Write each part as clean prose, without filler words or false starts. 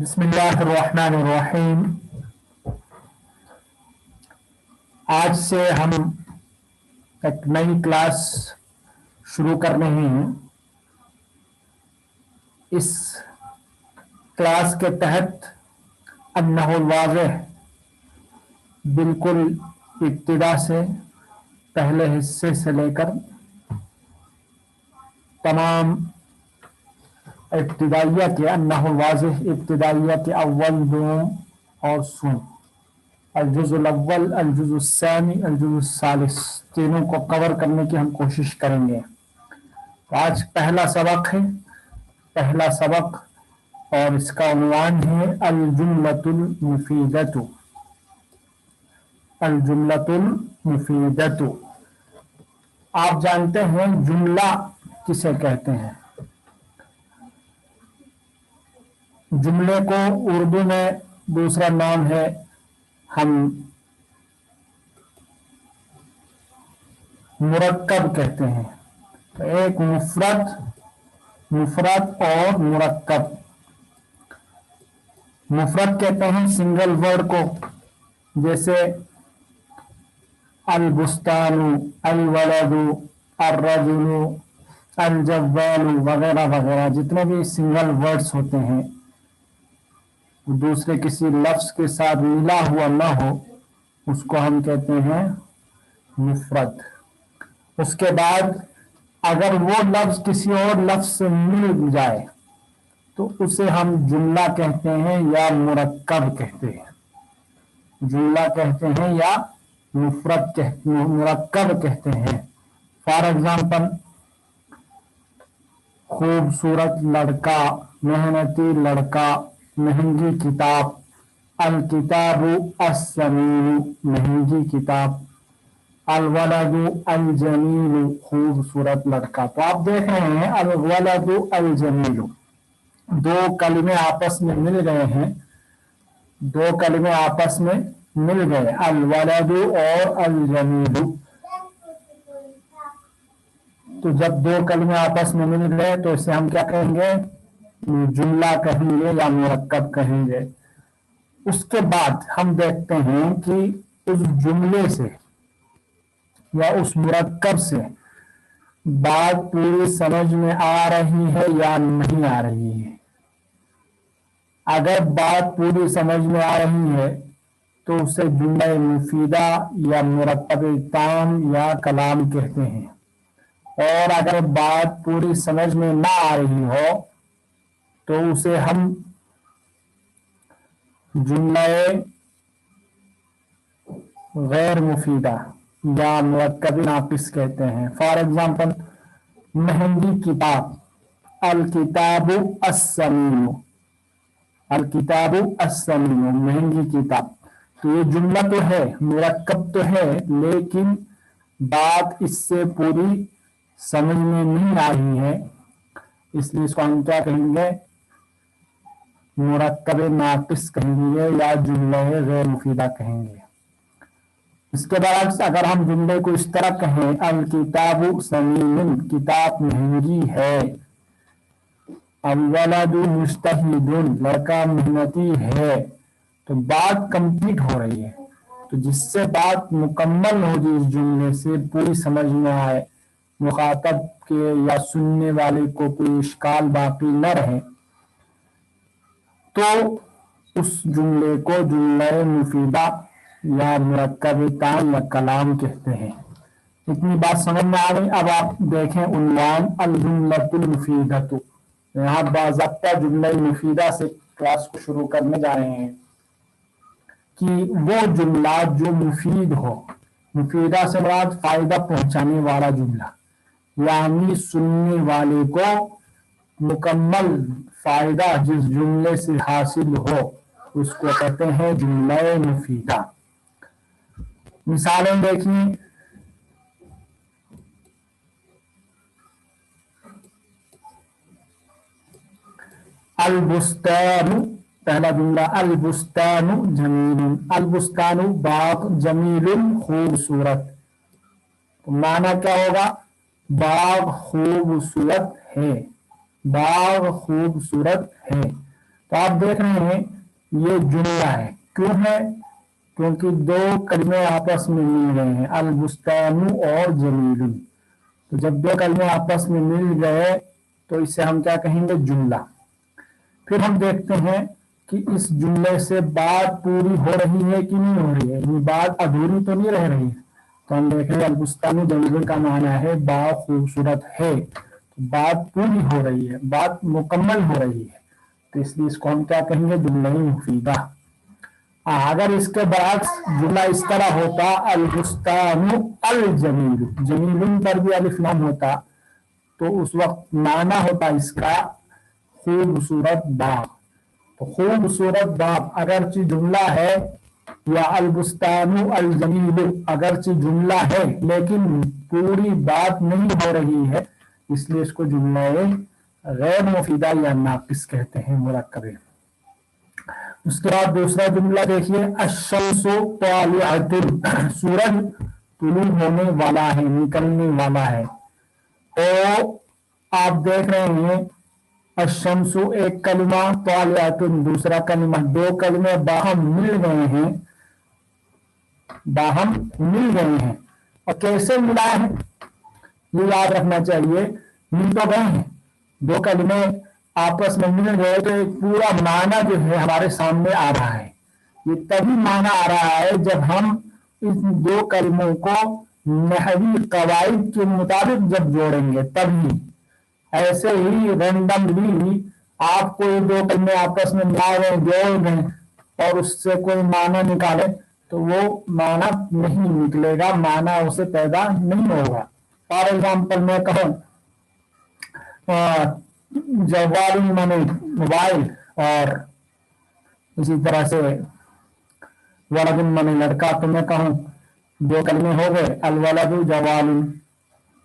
बिस्मिल्लाहिर्रहमानिर्रहीम। आज से हम एक नई क्लास शुरू कर रहे हैं। इस क्लास के तहत अन्नहुल वाज़िह बिल्कुल इब्तिदा से पहले हिस्से से लेकर तमाम इब्तिदाइया के अन्नहुल वाज़िह इब्तिदाइया के अव्वल, दोम और सून, अल-जुज़ुल अव्वल, अल-जुज़ुल सानी, अल-जुज़ुल सालिस तीनों को कवर करने की हम कोशिश करेंगे। तो आज पहला सबक और इसका उन्वान है अल-जुमलतुल मुफीदतु। अल-जुमलतुल मुफीदतु। आप जानते हैं जुमला किसे कहते हैं। जुमले को उर्दू में दूसरा नाम है, हम मुरक्कब कहते हैं। तो एक मुफरद और मुरक्कब। मुफरद कहते हैं सिंगल वर्ड को, जैसे अल-बुस्तानु, अल-वलदु, अर-रजुलु, अल-जव्वालु वगैरह वगैरह। जितने भी सिंगल वर्ड्स होते हैं, दूसरे किसी लफ्ज के साथ मिला हुआ ना हो, उसको हम कहते हैं मुफरद। उसके बाद अगर वो लफ्ज किसी और लफ्ज से मिल जाए तो उसे हम जुमला कहते हैं या मुरक्कब कहते हैं। जुमला कहते हैं या मुरक्कब कहते हैं। फॉर एग्जाम्पल, खूबसूरत लड़का, मेहनती लड़का, महंगी किताब, अल-किताबु अस-समीनु, महंगी किताब, अल-वलदु अल-जमीलु, खूबसूरत लड़का। तो आप देख रहे हैं अल-वलदु अल-जमीलु, दो कलिमे आपस में मिल गए हैं। दो कलिमे आपस में मिल गए, अल-वलदु और अल-जमीलु। तो जब दो कलिमे आपस में मिल गए तो इसे हम क्या कहेंगे, जुमला कहेंगे या मुरक्कब कहेंगे। उसके बाद हम देखते हैं कि उस जुमले से या उस मुरक्कब से बात पूरी समझ में आ रही है या नहीं आ रही है। अगर बात पूरी समझ में आ रही है तो उसे जुमला मुफीदा या मुरक्कब ताम या कलाम कहते हैं। और अगर बात पूरी समझ में ना आ रही हो तो उसे हम जुमला गैर मुफीदा या मुरक्कब नाकिस कहते हैं। फॉर एग्जाम्पल, महंगी किताब, अल-किताबु अस-समीनु, अल-किताबु अस-समीनु, महंगी किताब। तो ये जुमला तो है, मुरक्कब तो है, लेकिन बात इससे पूरी समझ में नहीं आ रही है, इसलिए इसको हम क्या कहेंगे, मुरक्कब नाकिस कहेंगे या जुमला गैर मुफीदा कहेंगे। इसके बाद अगर हम जुमले को इस तरह कहें, अल-किताबु समीनुन, किताब महंगी है, अल-वलदु मुज्तहिदुन, लड़का मेहनती है, तो बात कंप्लीट हो रही है। तो जिससे बात मुकम्मल हो जाए, इस जुमले से पूरी समझ में आए, मुखातब के या सुनने वाले को कोई इश्काल बाकी न रहे, तो उस जुमले को जुमला मुफीदा या मुरक्कब ताम या कलाम कहते हैं। इतनी बात समझ में आ गई। अब आप देखें उन्वान अल-जुमलतुल मुफीदतु। यहाँ बाज़ाब्ता जुमला मुफीदा से क्लास को शुरू करने जा रहे हैं कि वो जुमला जो मुफीद हो। मुफीदा से मुराद फायदा पहुंचाने वाला जुमला, यानी सुनने वाले को मुकम्मल फायदा जिस जुमले से हासिल हो, उसको कहते हैं जुमला मुफीदा। मिसालें देखिए, अल-बुस्तानु, पहला जुमला, अल-बुस्तानु जमीलुन, अल-बुस्तानु बाग, जमीलुन खूबसूरत। तो माना क्या होगा, बाग खूबसूरत है, बाग खूबसूरत है। तो आप देख रहे हैं ये जुमला है, क्यों है? क्योंकि दो कलमे आपस में मिल गए हैं, अल बुस्तानु और जमीलुन। तो जब दो कलमे आपस में मिल गए तो इसे हम क्या कहेंगे? जुमला। फिर हम देखते हैं कि इस जुमले से बात पूरी हो रही है कि नहीं हो रही है, ये बात अधूरी तो नहीं रह रही है। तो हम देख रहे हैं अलबुस्तानी जमील का माना है बात खूबसूरत है, तो बात पूरी हो रही है, बात मुकम्मल हो रही है, तो इसलिए इसको हम क्या कहेंगे? जुमला मुफीदा। अगर इसके बाद जुमला इस तरह होता अलबुस्तानु अल जमील, जमील पर भी अलिफ लाम होता, तो उस वक्त माना होता इसका खूबसूरत बाग। तो खूबसूरत बाग अगरचे जुमला है, या अलबुस्तानु अल जमील अगरचे जुमला है, लेकिन पूरी बात नहीं हो रही है, इसलिए इसको जुमला गैर मुफीदा या नाकिस कहते हैं, मुरक्कब। उसके बाद दूसरा जुमला देखिए, अश-शम्सु तालिअतुन, सूरज तुलू होने वाला है, निकलने वाला है। तो आप देख रहे हैं अश-शम्सु एक कलिमा, तालिअतुन दूसरा कलिमा, दो कलिमे बाहम मिल गए हैं, बाहम मिल गए हैं। और कैसे मिला है ये याद रखना चाहिए, मिल तो गए हैं, दो कलिमे आपस में मिल गए तो एक पूरा माना जो है हमारे सामने आ रहा है। ये तभी माना आ रहा है जब हम इस दो कलिमों को नहवी कवाइद के मुताबिक जब जोड़ेंगे, तभी। ऐसे ही रैंडमली आप कोई दो कलिमे आपस में मिला गए, जोड़ गए और उससे कोई माना निकाले तो वो माना नहीं निकलेगा, माना उसे पैदा नहीं होगा। फॉर एग्जाम्पल मैं कहूँ जवाल माने मोबाइल, और इसी तरह से वलदुन माने लड़का, तो मैं कहूँ दो कलमे हो गए, अलवलदु जवालुन,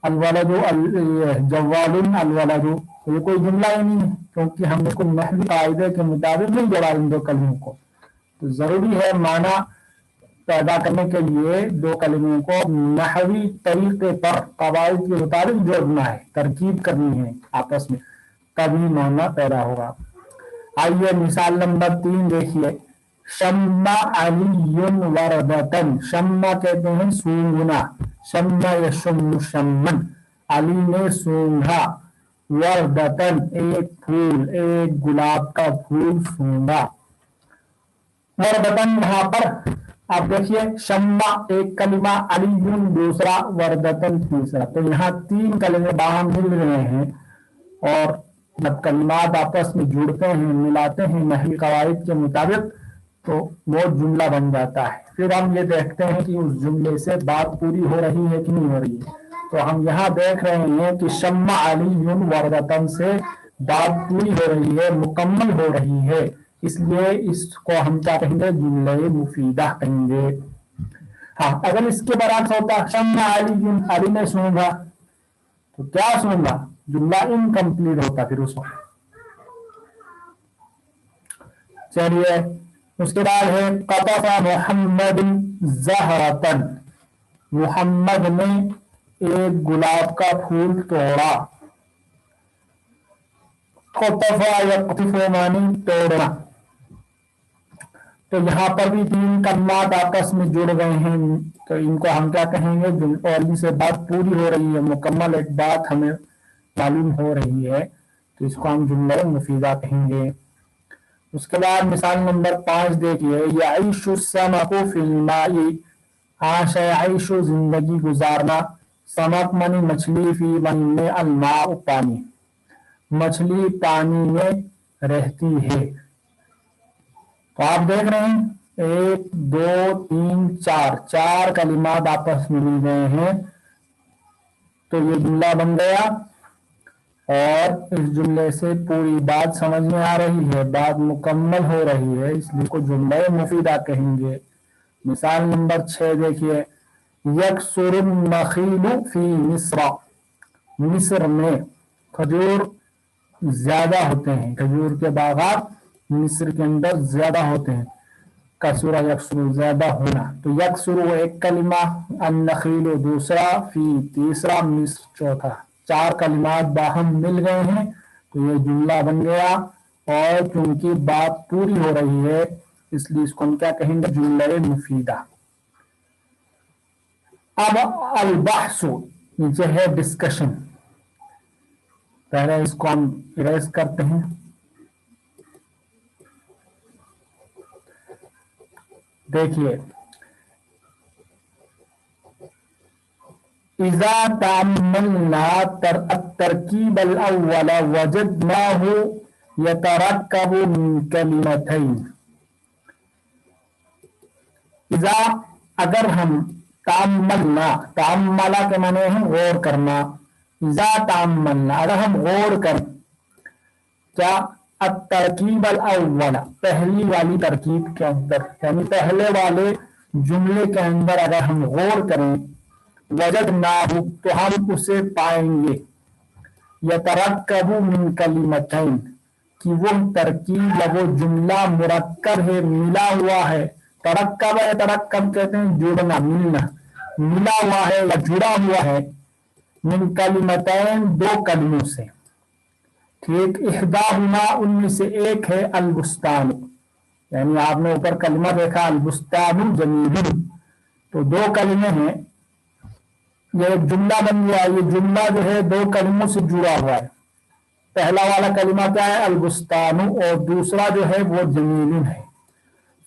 अलवलदु जवालुन अलवलदु, तो ये कोई जुमला ही नहीं है, क्योंकि हम इसको नहवी कायदे के मुताबिक नहीं जोड़ा इन दो कलमों को। तो जरूरी है माना पैदा करने के लिए दो कलमों को नहवी तरीके पर कवाइद के मुताबिक जोड़ना है, तरकीब करनी है आपस में, तभी माना पैदा होगा। आइए मिसाल नंबर 3 देखिए, शम्मा अलीयुन वरदतन, शम्मा कहते हैं सूंघना, शम्मा यशम्मु शम्मन, अली ने सूंघा, वरदतन एक फूल, एक गुलाब का फूल सूंघा। वरदतन यहाँ पर आप देखिए, शम्मा एक कलिमा, अलीयुन दूसरा, वरदतन तीसरा, तो यहाँ 3 कलिमे बाहर मिल रहे हैं, और जब कलिमात आपस में जुड़ते हैं, मिलाते हैं नहवी कवाइद के मुताबिक, तो वो जुमला बन जाता है। फिर हम ये देखते हैं कि उस जुमले से बात पूरी हो रही है कि नहीं हो रही है। तो हम यहाँ देख रहे हैं कि शम्मा अलीयुन वरदतन से बात पूरी हो रही है, मुकम्मल हो रही है, इसलिए इसको हम क्या कहेंगे? जुमला मुफीदा कहेंगे। हाँ, अगर इसके बराबर होता शम्मा अलीयुन, अली ने सूंघा, तो क्या सूंघा? जुमला इनकम्प्लीट होता फिर उस वक्त। चलिए उसके बाद है कतफा मोहम्मद ज़हरतन, मोहम्मद ने एक गुलाब का फूल तोड़ा। कतफा यक़तिफ़ु मानी तोड़ना, तो यहाँ पर भी 3 कलमात आपस में जुड़ गए हैं, तो इनको हम क्या कहेंगे? और इनसे बात पूरी हो रही है, मुकम्मल एक बात हमें मालूम हो रही है, तो इसको हम जुमला मुफीदा कहेंगे। उसके बाद मिसाल नंबर 5 देखिए, यईशु समकु फिल माई, आश है आइशु जिंदगी गुजारना, समक मानी मछली, फी मानी अलमाउ पानी, मछली पानी में रहती है। तो आप देख रहे हैं 1 2 3 4 कलिमात आपस में मिल गए हैं, तो ये जुमला बन गया, और इस जुमले से पूरी बात समझ में आ रही है, बात मुकम्मल हो रही है, इसलिए को जुमला मुफीदा कहेंगे। मिसाल नंबर 6 देखिए, यकसुरुन नखीलु फी मिस्र, मिस्र में खजूर ज्यादा होते हैं, खजूर के बागात मिस्र के अंदर ज्यादा होते हैं। कसुरा यकसुरु ज्यादा होना, तो यकसुरु एक कलिमा, अन-नखीलु दूसरा, फी तीसरा, मिस्र चौथा, 4 कलिमात बाहम मिल गए हैं, तो ये जुमला बन गया, اور چونکہ بات پوری ہو رہی ہے اس لیے اس کو ہم کیا کہیں گے؟ جملہ مفیدہ۔ اب البحث نیچے ہے ڈسکشن، پہلے اس کو ہم اریز کرتے ہیں۔ دیکھیے اذا تأملنا الترکیب الاول وجدناه يترکب من کلمتین۔ اذا اگر ہم تأملنا، تأملا کے معنی ہے غور کرنا، اذا تأملنا اگر ہم غور کریں کیا الترکیب الاول پہلی والی ترکیب کے اندر، یعنی پہلے والے جملے کے اندر اگر ہم غور کریں وجدناہ تو ہم اسے پائیں گے یترکب من کلمتین کہ وہ ترکیب یا وہ جملہ مرکب ہے، ملا ہوا ہے۔ ترکب ہے، ترکب کہتے ہیں جڑنا، ملنا، ملا ہوا ہے یا جڑا ہوا ہے، من کلمتین دو کلموں سے، ٹھیک۔ احداہما ان میں سے ایک ہے البستان، یعنی آپ نے اوپر کلمہ دیکھا البستان جمیل، تو دو کلمے ہیں، یہ ایک جملہ بن گیا، یہ جملہ جو ہے دو کلموں سے جڑا ہوا ہے۔ پہلا والا کلمہ کیا ہے؟ البستان، اور دوسرا جو ہے وہ جمیل ہے۔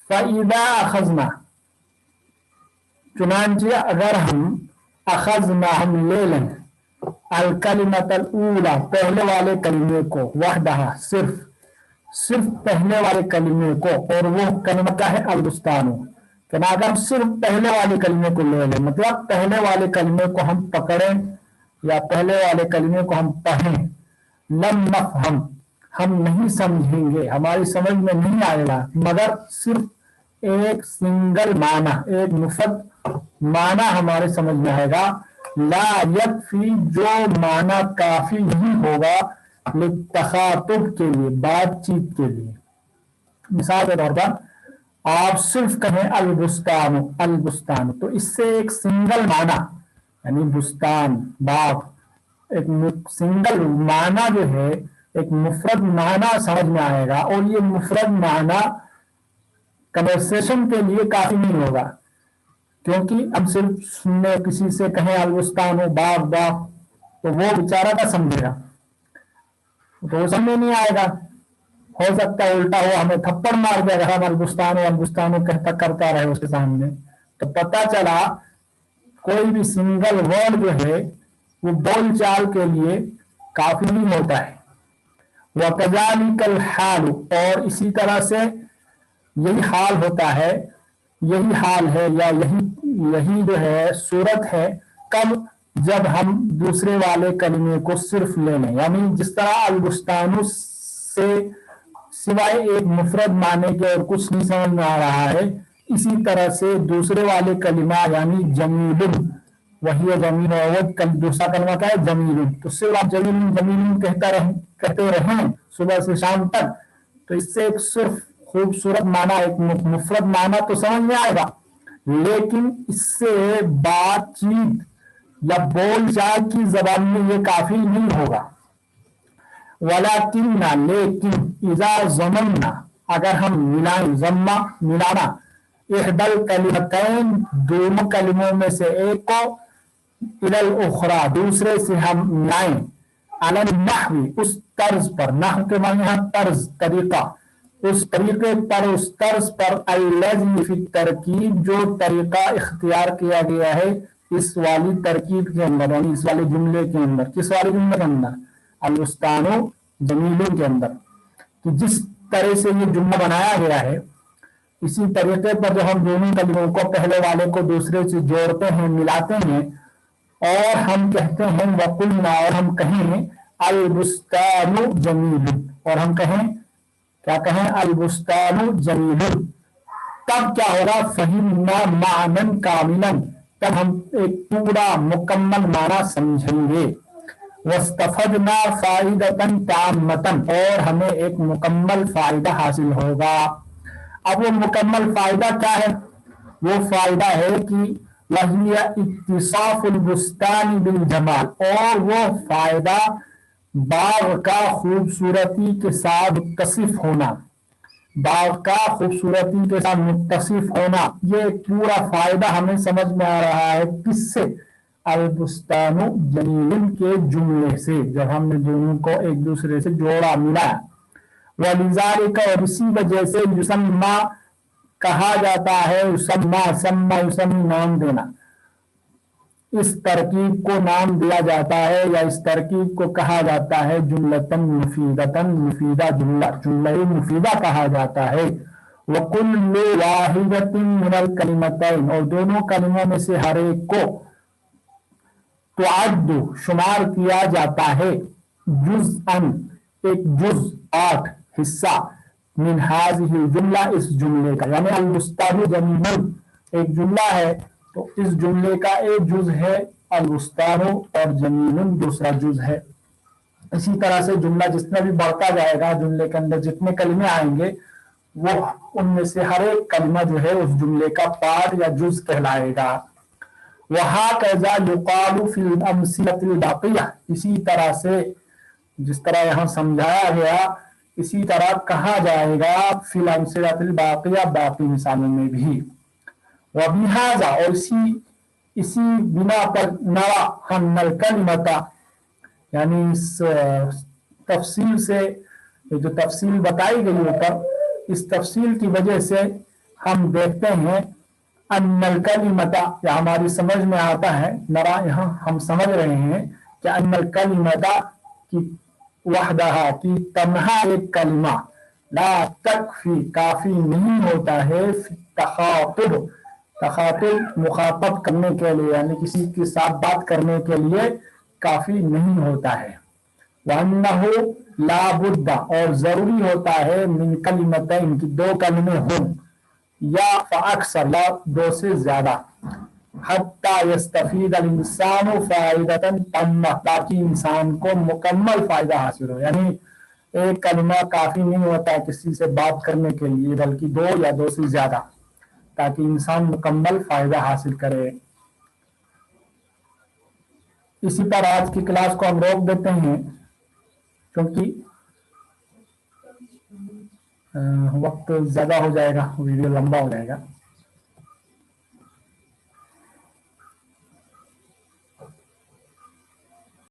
فَإِذَا أَخَذْنَا چنانچہ اگر ہم اخذنا ہم لے لیں الکلمۃ الاولی پہلے والے کلمے کو، وحدہ صرف پہلے والے کلمے کو، اور وہ کلمہ کیا ہے؟ البستان، کہ اگر ہم صرف پہلے والے کلمے کو لے لیں، مطلب پہلے والے کلمے کو ہم پکڑیں یا پہلے والے کلمے کو ہم پڑھیں، لم نفہم ہم نہیں سمجھیں گے، ہماری سمجھ میں نہیں آئے گا، مگر صرف ایک سنگل معنی، ایک مفرد معنی ہمارے سمجھ میں آئے گا، لا یکفی جو معنی کافی نہیں ہوگا للتخاطب کے لیے، بات چیت کے لیے۔ مثال کے طور پر آپ صرف کہیں البستان، البستان، تو اس سے ایک سنگل معنی یعنی بستان، باغ، ایک سنگل معنی جو ہے، ایک مفرد معنی سمجھ میں آئے گا، اور یہ مفرد معنی کنورسیشن کے لیے کافی نہیں ہوگا، کیونکہ اب صرف سننے کسی سے کہیں البستان باغ باغ تو وہ بیچارہ کا سمجھے گا، تو وہ سمجھ نہیں آئے گا، ہو سکتا ہے الٹا ہوا ہمیں تھپڑ مار دیا ہم البستان کہتا کرتا رہے اس کے سامنے، تو پتہ چلا کوئی بھی سنگل ورڈ جو ہے وہ بول چال کے لیے کافی نہیں ہوتا ہے۔ وَكَذَلِكَ الْحَالُ اور اسی طرح سے یہی حال ہوتا ہے، یہی حال ہے یا یہی جو ہے صورت ہے، کب جب ہم دوسرے والے کلمے کو صرف لے لیں، یعنی جس طرح البستان سے سوائے ایک مفرد معنی کے اور کچھ نہیں سمجھ میں آ رہا ہے، اسی طرح سے دوسرے والے کلمہ یعنی جمیل، وہی جمیل، اور دوسرا کلمہ کیا ہے؟ جمیل، تو صرف آپ جمیل جمیل کہتے رہیں صبح سے شام تک، تو اس سے ایک صرف خوبصورت معنی، ایک مفرد معنی تو سمجھ میں آئے گا، لیکن اس سے بات چیت یا بول چال کی زبان میں یہ کافی نہیں ہوگا۔ ولیکن لیکن اذا ضمننا اگر ہم ملائیں، ضمہ ملانا، احدل کلمتین دونوں کلموں میں سے ایک کو، الی الاخری دوسرے سے ہم ملائیں، علی النحو اس طرز پر، نحو کے معنی ہے طرز، طریقہ، اس طریقے پر، اس طرز پر، الذی فی الترکیب جو طریقہ اختیار کیا گیا ہے اس والی ترکیب کے اندر، یعنی اس والے جملے کے اندر، کس والے جملے کے اندر؟ البستان جمیل کے اندر، کہ جس طرح سے یہ جملہ بنایا گیا ہے اسی طریقے پر جو ہم دونوں کلموں کو پہلے والے کو دوسرے سے جوڑتے ہیں، ملاتے ہیں، اور ہم کہتے ہیں وقلنا اور ہم کہیں البستان جمیل، اور ہم کہیں کیا کہیں؟ البستان جمیل، تب کیا ہوگا؟ فہمنا معنی کاملا، تب ہم ایک پورا مکمل معنی سمجھیں گے، واستفدنا فائدۃ تامۃ اور ہمیں ایک مکمل فائدہ حاصل ہوگا۔ اب وہ مکمل فائدہ کیا ہے؟ وہ فائدہ ہے کہ وہی اتصاف البستان بالجمال، اور وہ فائدہ बाग का खूबसूरती के साथ मुत्तसिफ होना, बाग का खूबसूरती के साथ मुत्तसिफ होना, ये पूरा फायदा हमें समझ में आ रहा है किससे? अलबुस्तानु जमीलन के जुमले से, जब हमने दोनों को एक दूसरे से जोड़ा मिलाया। वलिज़ालिका, और इसी वजह से युसम्मा कहा जाता है, युसम्मा सम्मा युसम्मी नाम देना, इस तरकीब को नाम दिया जाता है या इस तरकीब को कहा जाता है जुमलतन मुफीदतन, मुफीदा जुमला, जुमला मुफीदा कहा जाता है। वकुल्लु वाहिदतिन मिनल कलिमतैन, और दोनों कलिमों में से हर एक को तुअद्दु शुमार किया जाता है, जुज़अन एक जुज़ पार्ट हिस्सा, मिन हाज़िहिल जुमला इस जुमले का, यानी अल मुस्ताबु जमीमुन एक जुमला है तो इस जुमले का एक जुज है अल मुस्ताबु और जमीमुन दूसरा जुज है। इसी तरह से जुमला जितना भी बढ़ता जाएगा, जुमले के अंदर जितने कलमे आएंगे वो उनमें से हर एक कलमा जो है उस जुमले का पार्ट या जुज कहलाएगा। वहा कैजा युकालु फिल अमसिलतिल बाकिया, इसी तरह से जिस तरह यहाँ समझाया गया इसी तरह कहा जाएगा फिल अमसिलतिल बाकिया, बाकी मिसालों में भी। वबिहाजा, और इसी बिना पर नरा हम नल कलिमता, यानी इस तफसील से, जो तफसील बताई गई ऊपर, इस तफसील की वजह से हम देखते हैं अन्नल कलिमता, या हमारी समझ में आता है, नरा यहाँ हम समझ रहे हैं कि अन्नल कलिमता की वहदहा की तन्हा एक कलिमा, ला तकफी काफी नहीं होता है, तखातुब तखातुब मुखातब करने के लिए, यानी किसी के साथ बात करने के लिए काफी नहीं होता है। वन्नहु ला बुद्दा, और जरूरी होता है मिन कलिमतैन की दो कलमे हों, या फअक्सर या दो से ज्यादा, हत्ता यस्तफीद अल इंसानु फायदतन तम्मा, ताकि इंसान को मुकम्मल फायदा हासिल हो। यानी एक कलिमा काफी नहीं होता है किसी से बात करने के लिए, बल्कि दो या दो से ज्यादा, ताकि इंसान मुकम्मल फायदा हासिल करे। इसी पर आज की क्लास को हम रोक देते हैं क्योंकि वक्त ज्यादा हो जाएगा, वीडियो लंबा हो जाएगा।